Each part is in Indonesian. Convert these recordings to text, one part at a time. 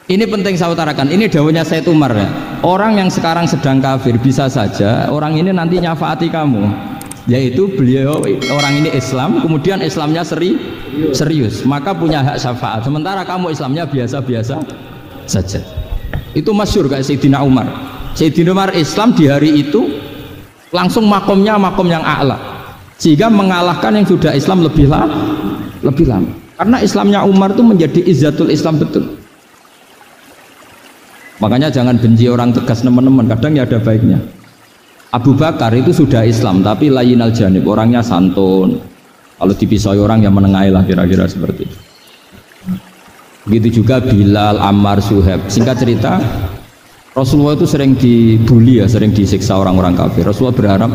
Ini penting saya utarakan. Ini dawuhnya Said Umar ya. Orang yang sekarang sedang kafir bisa saja orang ini nanti nyafaati kamu. Yaitu beliau orang ini Islam, kemudian Islamnya serius, maka punya hak syafaat. Sementara kamu Islamnya biasa-biasa saja. Itu masyhur kayak Sayyidina Umar. Sayyidina Umar Islam di hari itu langsung makomnya makom yang a'la, sehingga mengalahkan yang sudah Islam lebih lama. Karena Islamnya Umar itu menjadi izzatul Islam betul. Makanya jangan benci orang tegas teman-teman, kadang ya ada baiknya. Abu Bakar itu sudah Islam tapi layinal janib, orangnya santun. Kalau dipisai orang yang menengahi lah, kira-kira seperti itu. Begitu juga Bilal, Ammar, Suhaib. Singkat cerita, Rasulullah itu sering dibully ya, sering disiksa orang-orang kafir. Rasulullah berharap,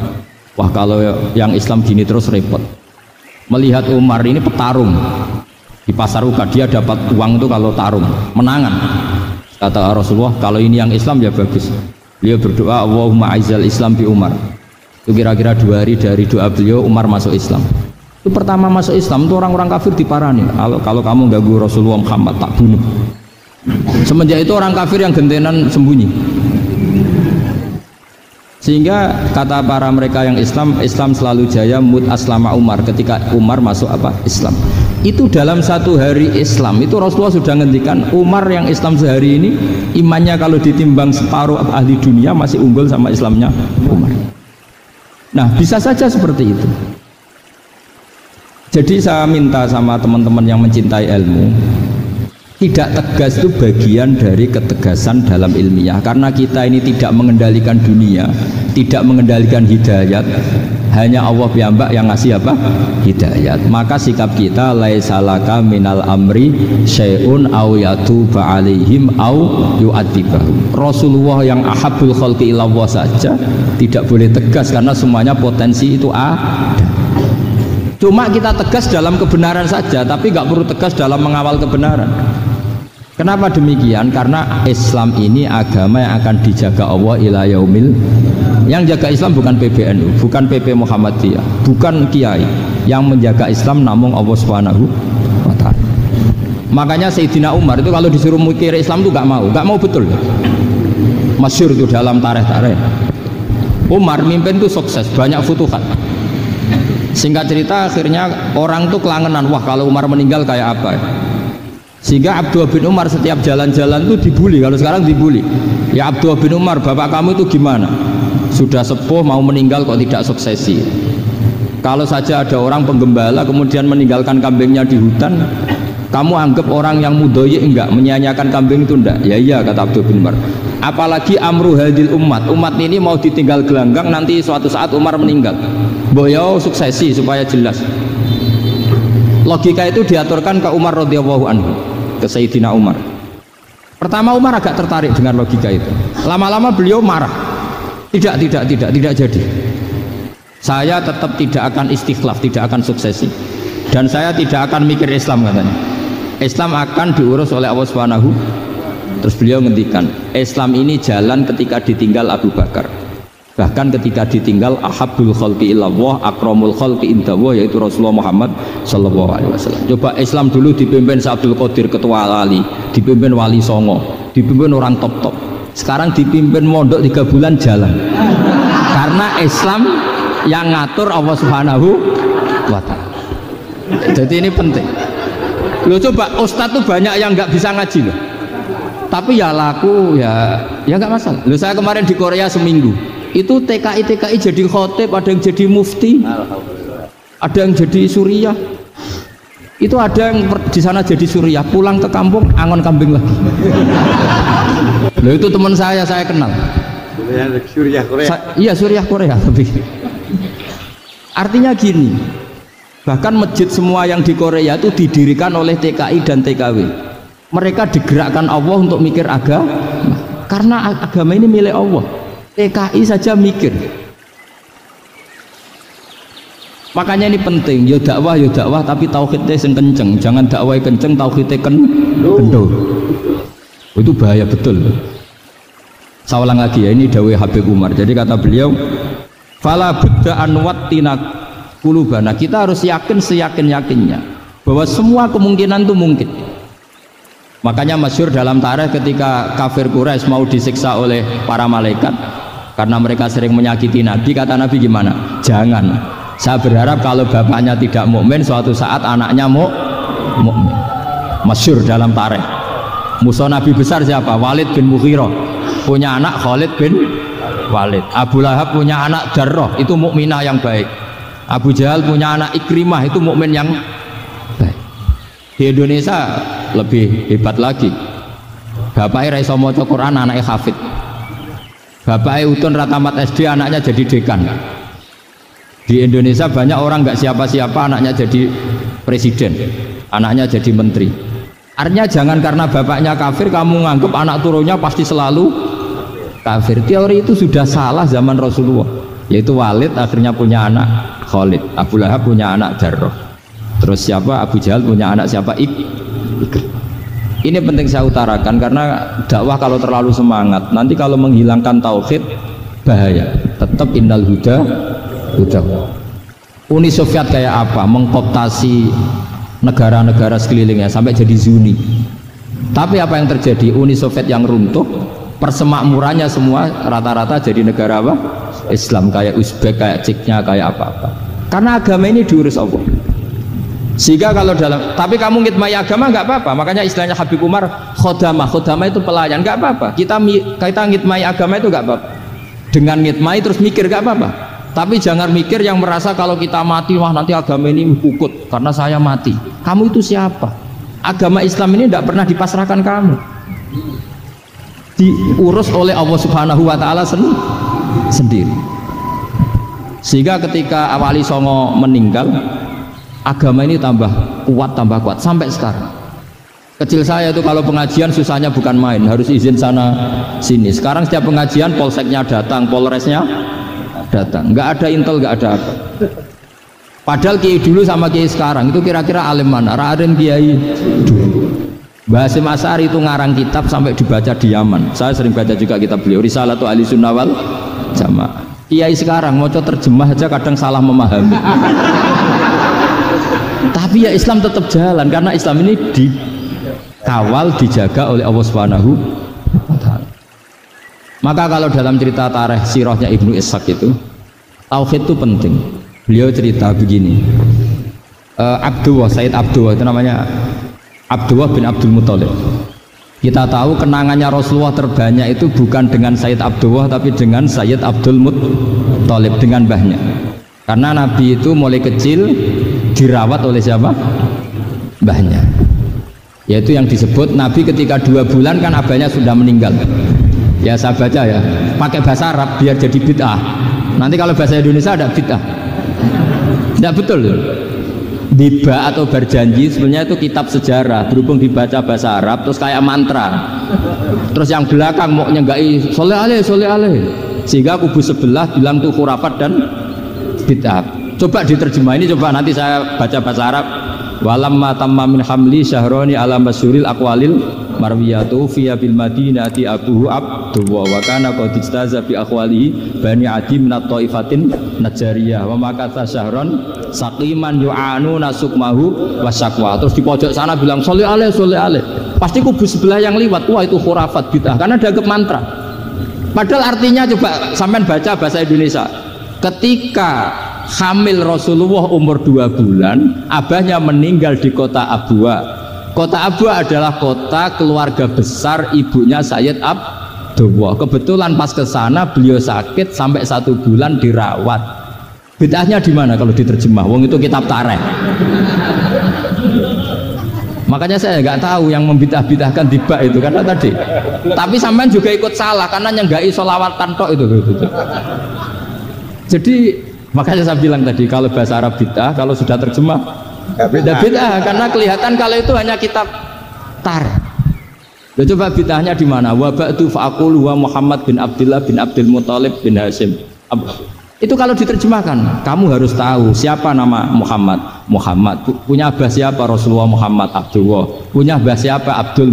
wah kalau yang Islam gini terus repot. Melihat Umar ini petarung di pasar Uqad, dia dapat uang itu kalau tarung, menangan. Kata Rasulullah, kalau ini yang Islam ya bagus. Beliau berdoa, Allahumma aizal Islam bi Umar. Itu kira-kira 2 hari dari doa beliau, Umar masuk Islam. Itu pertama masuk Islam itu orang-orang kafir diparani. Kalau kamu ganggu Rasulullah Muhammad tak bunuh. Semenjak itu orang kafir yang gentenan sembunyi. Sehingga kata para mereka yang Islam selalu jaya mut aslama Umar, ketika Umar masuk Islam. Itu dalam 1 hari Islam itu Rasulullah sudah ngendikan Umar yang Islam sehari ini imannya kalau ditimbang separuh ahli dunia masih unggul sama Islamnya Umar. Nah bisa saja seperti itu. Jadi saya minta sama teman-teman yang mencintai ilmu, tidak tegas itu bagian dari ketegasan dalam ilmiah, karena kita ini tidak mengendalikan dunia, tidak mengendalikan hidayat, hanya Allah piyambak yang ngasih hidayat. Maka sikap kita laisalaka minal amri syai'un aw yatuba alaihim aw yu'adzibahum. Rasulullah yang ahabbul khalqi ilallah saja tidak boleh tegas karena semuanya potensi itu ada. Cuma kita tegas dalam kebenaran saja, tapi nggak perlu tegas dalam mengawal kebenaran. Kenapa demikian? Karena Islam ini agama yang akan dijaga Allah ila yaumil. Yang jaga Islam bukan PBNU, bukan PP Muhammadiyah, bukan kiai. Yang menjaga Islam namun Allah Subhanahu wa ta'ala. Makanya Sayyidina Umar itu kalau disuruh mikir Islam itu nggak mau betul. Masyhur itu dalam tarikh-tarikh. Umar mimpin itu sukses, banyak futuhat. Singkat cerita akhirnya orang tuh kelangenan, wah kalau Umar meninggal kayak apa ya? Sehingga Abdullah bin Umar setiap jalan-jalan tuh dibully. Kalau sekarang dibully, ya Abdullah bin Umar, bapak kamu itu gimana? Sudah sepuh mau meninggal kok tidak suksesi. Kalau saja ada orang penggembala kemudian meninggalkan kambingnya di hutan, kamu anggap orang yang mudoyi enggak, menyanyiakan kambing itu enggak? Ya iya, kata Abdullah bin Umar. Apalagi amru hadil umat ini mau ditinggal gelanggang, nanti suatu saat Umar meninggal, boyo suksesi supaya jelas. Logika itu diaturkan ke Umar radhiyallahu anhu, ke Sayyidina Umar. Pertama Umar agak tertarik dengan logika itu. Lama-lama beliau marah. Tidak jadi. Saya tetap tidak akan istikhlaf, tidak akan suksesi. Dan saya tidak akan mikir Islam, katanya. Islam akan diurus oleh Allah Subhanahu. Terus beliau ngendikan, Islam ini jalan ketika ditinggal Abu Bakar. Bahkan ketika ditinggal ahabbul khalqi ilallah, akramul khalqi indallah, yaitu Rasulullah Muhammad sallallahu alaihi wasallam. Coba Islam dulu dipimpin Abdul Qadir ketua wali, dipimpin wali songo, dipimpin orang top-top. Sekarang dipimpin mondok 3 bulan jalan. Karena Islam yang ngatur Allah Subhanahu wa ta'ala. Jadi ini penting. Loh coba ustadz tuh banyak yang nggak bisa ngaji loh. Tapi ya laku ya nggak masalah. Loh saya kemarin di Korea seminggu. Itu TKI jadi khotib, ada yang jadi mufti, ada yang jadi suriah. Itu ada yang di sana jadi suriah, pulang ke kampung angon kambing lagi. Loh itu teman saya kenal. Suriah Korea. Iya suriah Korea tapi. Artinya gini, bahkan masjid semua yang di Korea itu didirikan oleh TKI dan TKW. Mereka digerakkan Allah untuk mikir agama, karena agama ini milik Allah. TKI saja mikir. Makanya ini penting, ya dakwah tapi tauhidnya sing kenceng. Jangan dakwah kenceng tauhidnya kendor. Itu bahaya betul. Saya ulang lagi ya, ini dawuh Habib Umar. Jadi kata beliau, fala budda an wattina qulubana. Kita harus yakin seyakin-yakinnya bahwa semua kemungkinan itu mungkin. Makanya masyhur dalam tarikh ketika kafir Quraisy mau disiksa oleh para malaikat karena mereka sering menyakiti Nabi, kata Nabi gimana? Jangan. Saya berharap kalau bapaknya tidak mukmin, suatu saat anaknya mukmin. Masyhur dalam tarikh. Musuh Nabi besar siapa? Walid bin Mughirah. Punya anak Khalid bin Walid. Abu Lahab punya anak Darrah, itu mukminah yang baik. Abu Jahal punya anak Ikrimah, itu mukmin yang baik. Di Indonesia lebih hebat lagi. Bapaknya raiso maca Quran, anaknya hafid. Bapaknya utun ratamat SD, anaknya jadi dekan. Di Indonesia banyak orang nggak siapa-siapa, anaknya jadi presiden, anaknya jadi menteri. Artinya jangan karena bapaknya kafir kamu nganggap anak turunnya pasti selalu kafir. Teori itu sudah salah zaman Rasulullah. Yaitu Walid akhirnya punya anak Khalid, Abu Lahab punya anak Darrah, terus siapa? Abu Jahal punya anak siapa? Ini penting saya utarakan karena dakwah kalau terlalu semangat nanti kalau menghilangkan tauhid bahaya. Tetap innal huda. Uni Soviet kayak apa? Mengkooptasi negara-negara sekelilingnya sampai jadi Zuni. Tapi apa yang terjadi? Uni Soviet yang runtuh, persemakmurannya semua rata-rata jadi negara apa? Islam, kayak Uzbek, kayak Ceknya, kayak apa-apa. Karena agama ini diurus Allah. Sehingga kalau dalam, tapi kamu ngitmai agama nggak apa-apa. Makanya istilahnya Habib Umar, khodamah itu pelayan, nggak apa-apa. Kita ngitmai agama itu nggak apa-apa. Dengan ngitmai terus mikir nggak apa-apa. Tapi jangan mikir yang merasa kalau kita mati, wah nanti agama ini pukut karena saya mati. Kamu itu siapa? Agama Islam ini tidak pernah dipasrahkan kamu. Diurus oleh Allah Subhanahu wa Ta'ala sendiri. Sehingga ketika Wali Songo meninggal, agama ini tambah kuat sampai sekarang. Kecil saya itu kalau pengajian susahnya bukan main, harus izin sana sini. Sekarang setiap pengajian polseknya datang, polresnya datang, nggak ada intel, nggak ada apa. Padahal kiai dulu sama kiai sekarang itu kira-kira alim mana? Raden kiai dulu. Mbah Hasyim Asy'ari itu ngarang kitab sampai dibaca di Yaman. Saya sering baca juga kitab beliau, Risalatu Ahli Sunnah wal Jamaah. Kiai sekarang mau terjemah aja kadang salah memahami. Tapi ya Islam tetap jalan karena Islam ini dikawal, dijaga oleh Allah Subhanahu wa Ta'ala. Maka kalau dalam cerita tarikh sirahnya Ibnu Ishaq itu tauhid itu penting. Beliau cerita begini, Sayyid Abdullah itu namanya Abdullah bin Abdul Muthalib. Kita tahu kenangannya Rasulullah terbanyak itu bukan dengan Sayyid Abdullah tapi dengan Sayyid Abdul Muthalib, dengan mbahnya. Karena Nabi itu mulai kecil dirawat oleh siapa? Mbahnya. Yaitu yang disebut Nabi ketika 2 bulan kan abahnya sudah meninggal. Ya saya baca ya, pakai bahasa Arab biar jadi bid'ah. Nanti kalau bahasa Indonesia ada bid'ah. Tidak betul. Diba atau berjanji sebenarnya itu kitab sejarah, berhubung dibaca bahasa Arab terus kayak mantra. Terus yang belakang mau nyenggai soleh aleh, sehingga kubu sebelah bilang itu khurafat dan bid'ah. Coba diterjemah ini, coba nanti saya baca bahasa Arab. Walamma tamma min hamli syahroni ala masyuril aqwalil marwiyatu fiya bil madinati abuhu Abdullah wa kana qad istaza bi akhwalihi bani adi min at-taifatin najariyah wa makatha syahron saqiman yu'anu nasukmahu wasyaqwa. Terus di pojok sana bilang sholli alaihi. Pasti kubu sebelah yang liwat, wah itu khurafat bid'ah karena dianggap mantra. Padahal artinya coba sampean baca bahasa Indonesia. Ketika hamil Rasulullah umur 2 bulan, abahnya meninggal di kota Abwa. Kota Abwa adalah kota keluarga besar ibunya Sayyid Abdullah. Kebetulan pas ke sana beliau sakit sampai 1 bulan dirawat. Bid'ahnya di mana kalau diterjemah? Wong itu kitab tarikh. Makanya saya nggak tahu yang membidah-bidahkan tiba itu karena tadi. Tapi sampean juga ikut salah karena nyenggai sholawatan tok itu. Jadi makanya saya bilang tadi kalau bahasa Arab bid'ah, kalau sudah terjemah bid'ah karena kelihatan kalau itu hanya kitab tarikh. Coba bid'ahnya di mana? Wa ba'du fa'aqul wa Muhammad bin Abdullah bin Abdul Muthalib bin Hasyim. Itu kalau diterjemahkan, kamu harus tahu siapa nama Muhammad. Muhammad punya abah siapa? Rasulullah Muhammad Abdullah. Punya abah siapa? Abdul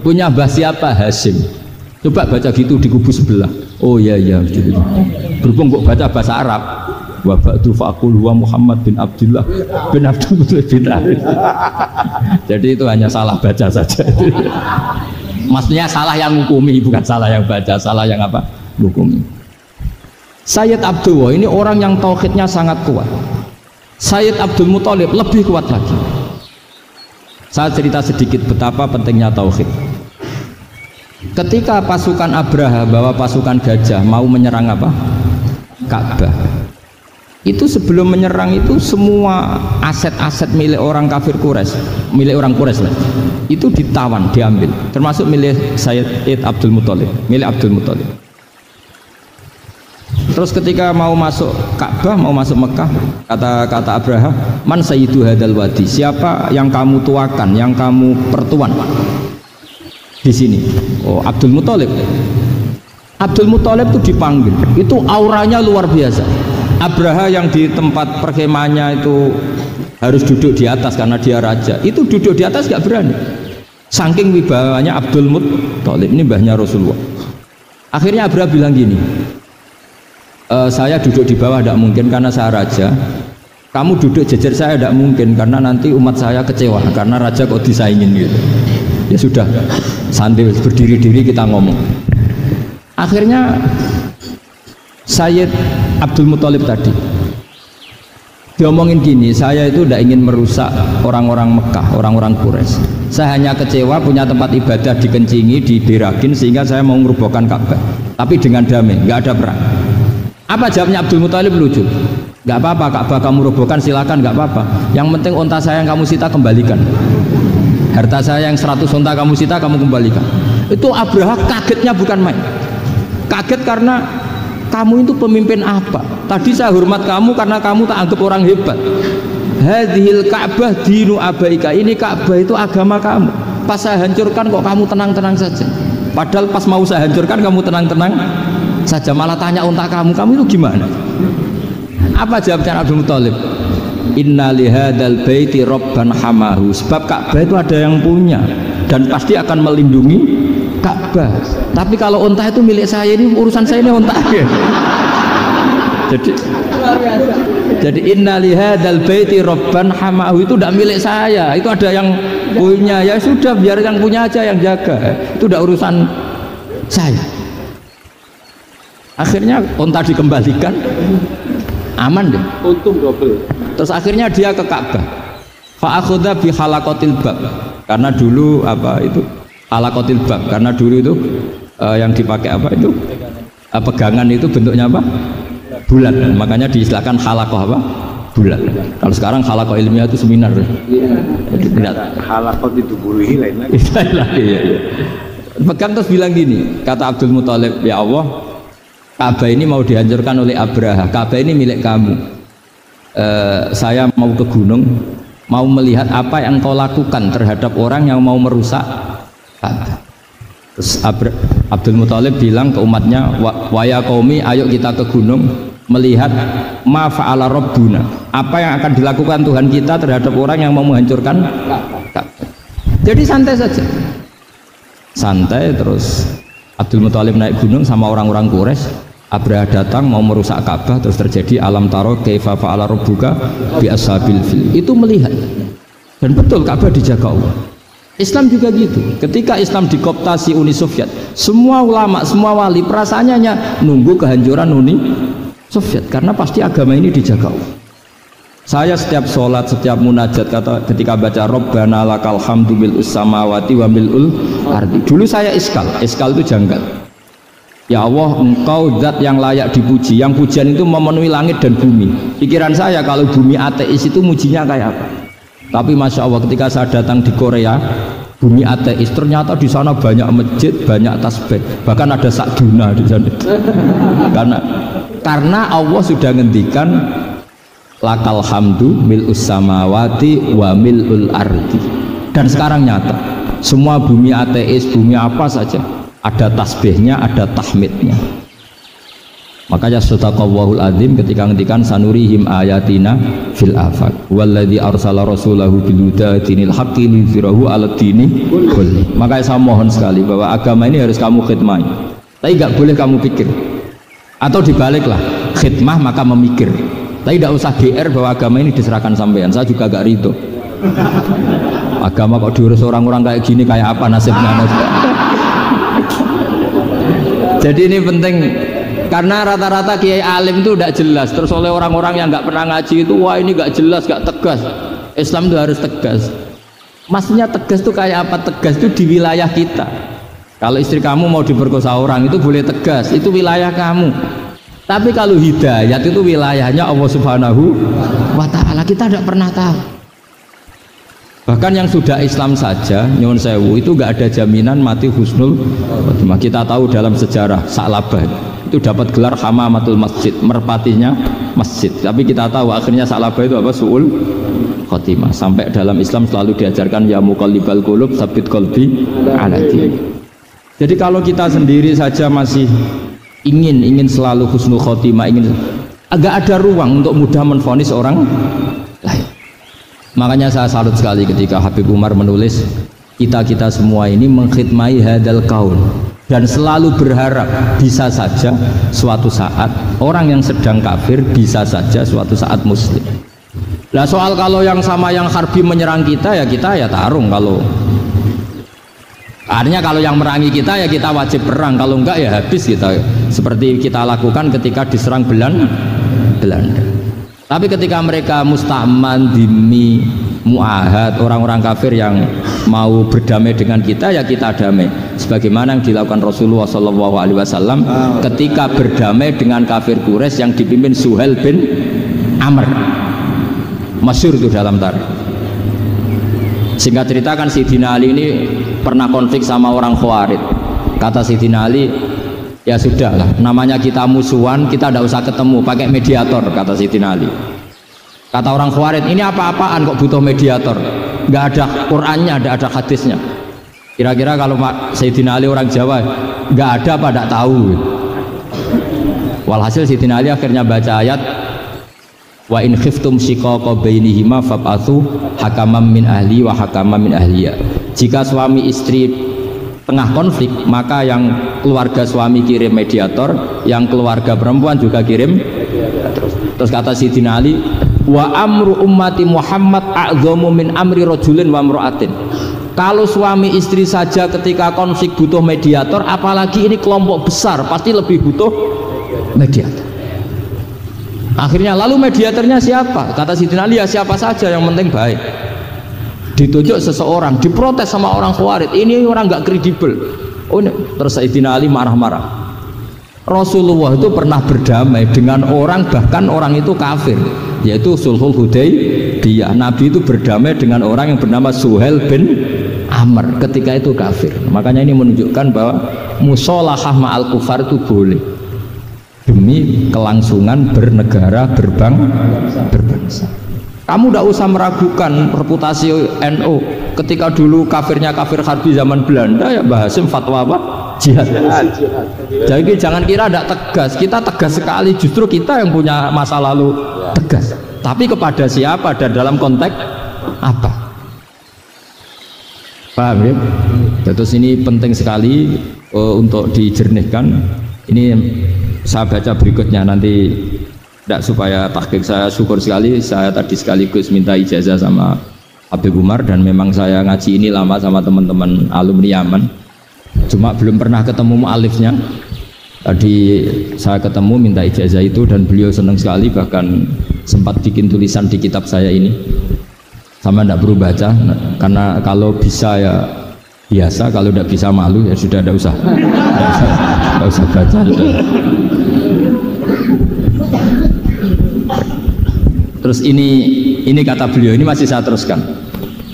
punya abah siapa? Hasyim. Coba baca gitu di kubu sebelah. Oh iya gitu. Berhubung kok baca bahasa Arab, wa ba'du faqul huwa Muhammad bin Abdullah bin Abdul Muthalib bin Arif. Jadi itu hanya salah baca saja. Maksudnya salah yang hukumi, bukan salah yang baca, salah yang apa? Hukumi. Sayyid Abdullah ini orang yang tauhidnya sangat kuat. Sayyid Abdul Muthalib lebih kuat lagi. Saya cerita sedikit betapa pentingnya tauhid. Ketika pasukan Abraha bawa pasukan gajah mau menyerang apa? Ka'bah. Itu sebelum menyerang itu semua aset-aset milik orang kafir Quraisy, milik orang Quraisy lah, itu ditawan, diambil, termasuk milik Sayyid Abdul Muthalib, milik Abdul Muthalib. Terus ketika mau masuk Ka'bah, mau masuk Mekah, kata Abraha, man sayyidu hadal wadi, siapa yang kamu tuakan, yang kamu pertuan di sini? Oh, Abdul Muthalib. Abdul Muthalib itu dipanggil, itu auranya luar biasa. Abraha yang di tempat perkemahannya itu harus duduk di atas karena dia raja, itu duduk di atas gak berani, saking wibawanya Abdul Muthalib, ini mbahnya Rasulullah. Akhirnya Abraha bilang gini, saya duduk di bawah tidak mungkin karena saya raja, kamu duduk jejer saya tidak mungkin karena nanti umat saya kecewa karena raja kok disaingin gitu. Ya sudah, sambil berdiri-diri kita ngomong. Akhirnya Sayyid Abdul Muthalib tadi diomongin gini, saya itu tidak ingin merusak orang-orang Mekah, orang-orang Quraisy. Saya hanya kecewa punya tempat ibadah dikencingi, diberakin sehingga saya mau merubuhkan Ka'bah, tapi dengan damai, nggak ada perang. Apa jawabnya Abdul Muthalib? Lucu. Gak apa-apa, Ka'bah kamu robohkan silakan, gak apa-apa. Yang penting unta saya yang kamu sita kembalikan. Harta saya yang 100 unta kamu sita kamu kembalikan. Itu Abraha kagetnya bukan main. Kaget karena kamu itu pemimpin apa? Tadi saya hormat kamu karena kamu tak anggap orang hebat. Hadhil Ka'bah dinu abaika. Ini Ka'bah itu agama kamu. Pas saya hancurkan kok kamu tenang-tenang saja. Padahal pas mau saya hancurkan kamu tenang-tenang saja, malah tanya unta kamu itu gimana? Apa jawabnya Abdul Muthalib? Inna lihadal baiti robban hamahu. Sebab Ka'bah itu ada yang punya dan pasti akan melindungi Ka'bah. Tapi kalau unta itu milik saya, ini urusan saya, ini unta. Jadi inna lihadal baiti robban hamahu itu tidak milik saya, itu ada yang punya. Ya sudah, biar yang punya aja yang jaga, itu tidak urusan saya. Akhirnya unta dikembalikan, aman deh, untung double. Terus akhirnya dia ke Ka'bah, fa'akhudha bi halaqatil bab, karena dulu apa itu halaqatil bab, karena dulu itu yang dipakai apa itu pegangan itu bentuknya apa, bulat, makanya diistilahkan halaqah apa, bulat. Kalau sekarang halaqah ilmiah itu seminar, jadi benar. Halaqah itu buruhi lain lagi. Iya. Pegang terus bilang gini, kata Abdul Muthalib, ya Allah, Ka'bah ini mau dihancurkan oleh Abraha. Ka'bah ini milik kamu. Saya mau ke gunung, mau melihat apa yang kau lakukan terhadap orang yang mau merusak Ka'bah. Terus Abdul Muthalib bilang ke umatnya, wa ya qaumi, ayo kita ke gunung melihat ma fa'ala rabbuna, apa yang akan dilakukan Tuhan kita terhadap orang yang mau menghancurkan Ka'bah. Jadi santai saja, santai. Terus Abdul Muthalib naik gunung sama orang-orang Quraisy. Abraha datang mau merusak Ka'bah, terus terjadi alam taro kaifa fa'ala rabbuka bi ashabil fil. Itu melihat, dan betul Ka'bah dijaga Allah. Islam juga gitu. Ketika Islam dikooptasi Uni Soviet, semua ulama, semua wali perasaannya hanya nunggu kehancuran Uni Soviet, karena pasti agama ini dijaga Allah. Saya setiap sholat, setiap munajat, ketika baca Rabbana lakal hamdu bil samawati wa mil'ul ardi. Dulu saya iskal itu janggal. Ya Allah, engkau zat yang layak dipuji, yang pujian itu memenuhi langit dan bumi. Pikiran saya kalau bumi ateis itu mujinya kayak apa? Tapi Masya Allah, ketika saya datang di Korea, bumi ateis, ternyata di sana banyak masjid, banyak tasbih, bahkan ada sakduna di sana. Karena Allah sudah ngendikan lakal hamdu mil'us samawati wa mil'ul ardi. Dan sekarang nyata, semua bumi ateis, bumi apa saja, ada tasbihnya, ada tahmidnya. Makanya sadaqallahul azim ketika ngendikan sanurihim ayatina fil afaq walladzi arsala rasulahu bil huda dinil haqqi liyudhhirahu 'alad dini kulli. Makanya saya mohon sekali bahwa agama ini harus kamu khidmah, tapi nggak boleh kamu pikir, atau dibaliklah, khidmah maka memikir. Tapi tidak usah GR bahwa agama ini diserahkan sampean. Saya juga gak ridho. Agama kok diurus orang-orang kayak gini, kayak apa nasibnya? Jadi ini penting karena rata-rata kiai alim itu tidak jelas. Terus oleh orang-orang yang nggak pernah ngaji itu, wah ini nggak jelas, nggak tegas. Islam itu harus tegas. Maksudnya tegas itu kayak apa? Tegas itu di wilayah kita. Kalau istri kamu mau diperkosa orang itu boleh tegas, itu wilayah kamu. Tapi kalau hidayat itu wilayahnya Allah Subhanahu wa Ta'ala, kita tidak pernah tahu. Bahkan yang sudah Islam saja, nyuwun sewu, itu nggak ada jaminan mati husnul khotimah. Kita tahu dalam sejarah Sa'labah itu dapat gelar hamamatul masjid, merpatinya masjid. Tapi kita tahu akhirnya Sa'labah itu apa? Su'ul khotimah. Sampai dalam Islam selalu diajarkan ya muqallibal qulub tsabbit qalbi ala dinik. Jadi kalau kita sendiri saja masih ingin selalu husnul khotimah, agak ada ruang untuk mudah menvonis orang lain. Makanya saya salut sekali ketika Habib Umar menulis kita semua ini mengkhidmati hadal kaun dan selalu berharap bisa saja suatu saat orang yang sedang kafir bisa saja suatu saat muslim. Nah soal kalau yang sama yang harbi menyerang kita ya tarung. Kalau artinya kalau yang merangi kita ya kita wajib perang, kalau enggak ya habis kita, seperti kita lakukan ketika diserang Belanda. Tapi ketika mereka musta'man, dhimmi, mu'ahad, orang-orang kafir yang mau berdamai dengan kita ya kita damai. Sebagaimana yang dilakukan Rasulullah SAW ketika berdamai dengan kafir Quraisy yang dipimpin Suhail bin Amr. Masyhur itu dalam tarikh. Singkat cerita kan Sayyidina Ali ini pernah konflik sama orang Khawarij. Kata Sayyidina Ali, ya sudahlah, namanya kita musuhan, kita tidak usah ketemu, pakai mediator, kata Sayyidina Ali. Kata orang Khawarij, ini apa-apaan kok butuh mediator? Nggak ada Qur'annya, nggak ada hadisnya. Kira-kira kalau Sayyidina Ali orang Jawa, nggak ada apa tidak tahu. Walhasil Sayyidina Ali akhirnya baca ayat wa in khiftum shiqaqa bainihima fab'atsu hakaman min ahli wa hakaman min ahliya. Jika suami istri tengah konflik, maka yang keluarga suami kirim mediator, yang keluarga perempuan juga kirim. Terus kata Sayyidina Ali, wa amru ummati Muhammad a'dhamu min amri rajulin wa imra'atin. Kalau suami istri saja ketika konflik butuh mediator, apalagi ini kelompok besar pasti lebih butuh mediator. Akhirnya lalu mediatornya siapa? Kata Sayyidina Ali, ya siapa saja yang penting baik. Ditunjuk seseorang, diprotes sama orang Khawarij, ini orang nggak kredibel. Oh, terus Sayyidina Ali marah-marah. Rasulullah itu pernah berdamai dengan orang, bahkan orang itu kafir, yaitu Sulhul Hudaybiyah. Nabi itu berdamai dengan orang yang bernama Suhail bin Amr ketika itu kafir. Makanya ini menunjukkan bahwa musolahah ma'al kufar itu boleh demi kelangsungan bernegara, berbangsa. Kamu tidak usah meragukan reputasi NU. Ketika dulu kafirnya kafir harbi zaman Belanda, ya Mbah Hasim fatwa apa? Jihad. Jadi jangan kira tidak tegas. Kita tegas sekali. Justru kita yang punya masa lalu tegas. Tapi kepada siapa dan dalam konteks apa? Paham ya? Terus ini penting sekali untuk dijernihkan. Ini saya baca berikutnya nanti, tidak supaya tahqiq. Saya syukur sekali, saya tadi sekaligus minta ijazah sama Habib Umar, dan memang saya ngaji ini lama sama teman-teman alumni Yaman, cuma belum pernah ketemu mu'alifnya. Tadi saya ketemu minta ijazah itu dan beliau senang sekali, bahkan sempat bikin tulisan di kitab saya ini. Sama tidak perlu baca, karena kalau bisa ya biasa, kalau tidak bisa malu ya sudah, tidak usah baca. Terus ini kata beliau, ini masih saya teruskan.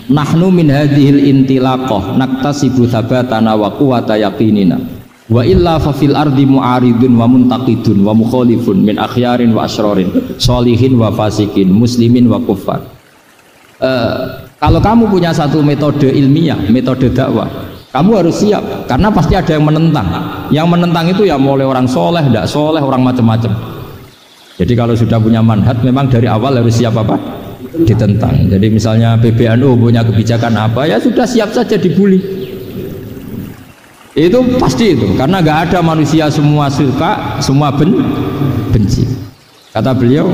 Nahnu min hadhil intilaqah naktasibu thabatana wa quwwata yaqinina wa illa fa fil ardi mu'aridun wa muntaqidun wa mukhalifun min akhyarin wa asyrarin sholihin wa fasikin muslimin wa kuffar. Kalau kamu punya satu metode ilmiah, metode dakwah, kamu harus siap, karena pasti ada yang menentang. Yang menentang itu ya mulai orang soleh, tidak soleh, orang macam-macam. Jadi kalau sudah punya manhaj, memang dari awal harus siap apa? Ditentang. Jadi misalnya PBNU punya kebijakan apa, ya sudah siap saja dibully. Itu pasti itu, karena nggak ada manusia semua suka, semua benci. Kata beliau,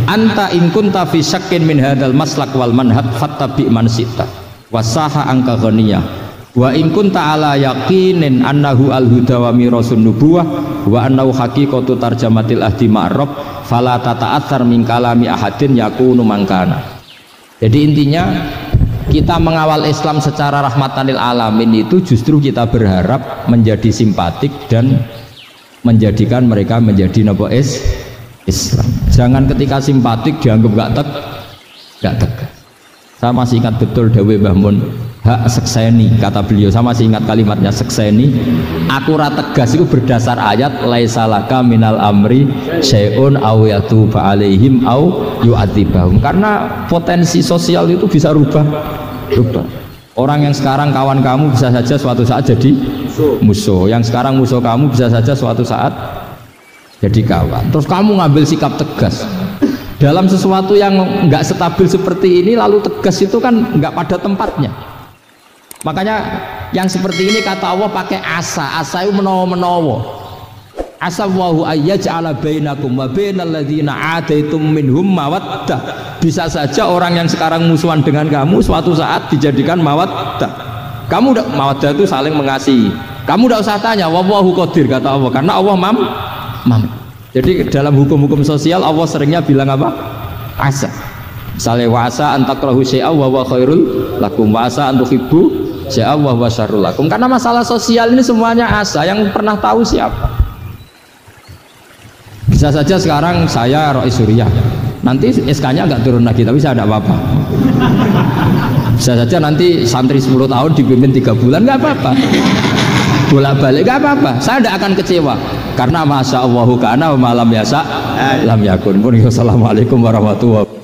anta in kunta fi syakkin min hadzal maslak wal manhaj fattabi man syi'ta wasaha angka ghaniyah wa in kunta ala yaqinin annahu al huda wa mirasun nubuwah wa annahu haqiqatu tarjamatil ahdi ma'rab fala tata'atsar min kalami ahadin yakunu mangkana. Jadi intinya kita mengawal Islam secara rahmatan lil alamin itu justru kita berharap menjadi simpatik dan menjadikan mereka menjadi napa Islam. Jangan ketika simpatik dianggap gak tegas. Saya masih ingat betul dawuh Mbah Mun, hak sekseni, kata beliau. Saya masih ingat kalimatnya sekseni. Aku ra tegas itu berdasar ayat laisa laka minal amri syai'un aw yatuba alaihim aw yu'adzibahum. Karena potensi sosial itu bisa rubah. Orang yang sekarang kawan kamu bisa saja suatu saat jadi musuh. Yang sekarang musuh kamu bisa saja suatu saat jadi kawan. Terus kamu ngambil sikap tegas dalam sesuatu yang nggak stabil seperti ini, lalu tegas itu kan nggak pada tempatnya. Makanya yang seperti ini kata Allah pakai asa itu menawa-menawa. Asa wahu ayyaj'ala bainakum wa bainal ladzina ataitum minhum mawaddah. Bisa saja orang yang sekarang musuhan dengan kamu suatu saat dijadikan mawaddah. Kamu udah mawaddah itu saling mengasihi. Kamu udah usah tanya wallahu qadir kata Allah, karena Allah mam. Jadi dalam hukum-hukum sosial Allah seringnya bilang apa? Asa. Misalnya wasa antakrahu syai'a wa huwa khairul lakum, wasa antuhibbu syai'a wa huwa syarrul lakum. Karena masalah sosial ini semuanya asa, yang pernah tahu siapa? Bisa saja sekarang saya Rois Surya, nanti SK-nya nggak turun lagi, tapi saya tidak apa-apa. Bisa saja nanti santri 10 tahun dipimpin 3 bulan, nggak apa-apa. Bolak-balik nggak apa-apa, saya tidak akan kecewa. Karena masya Allahu kana wa malam yasa lam yakun. Assalamualaikum warahmatullahi wabarakatuh.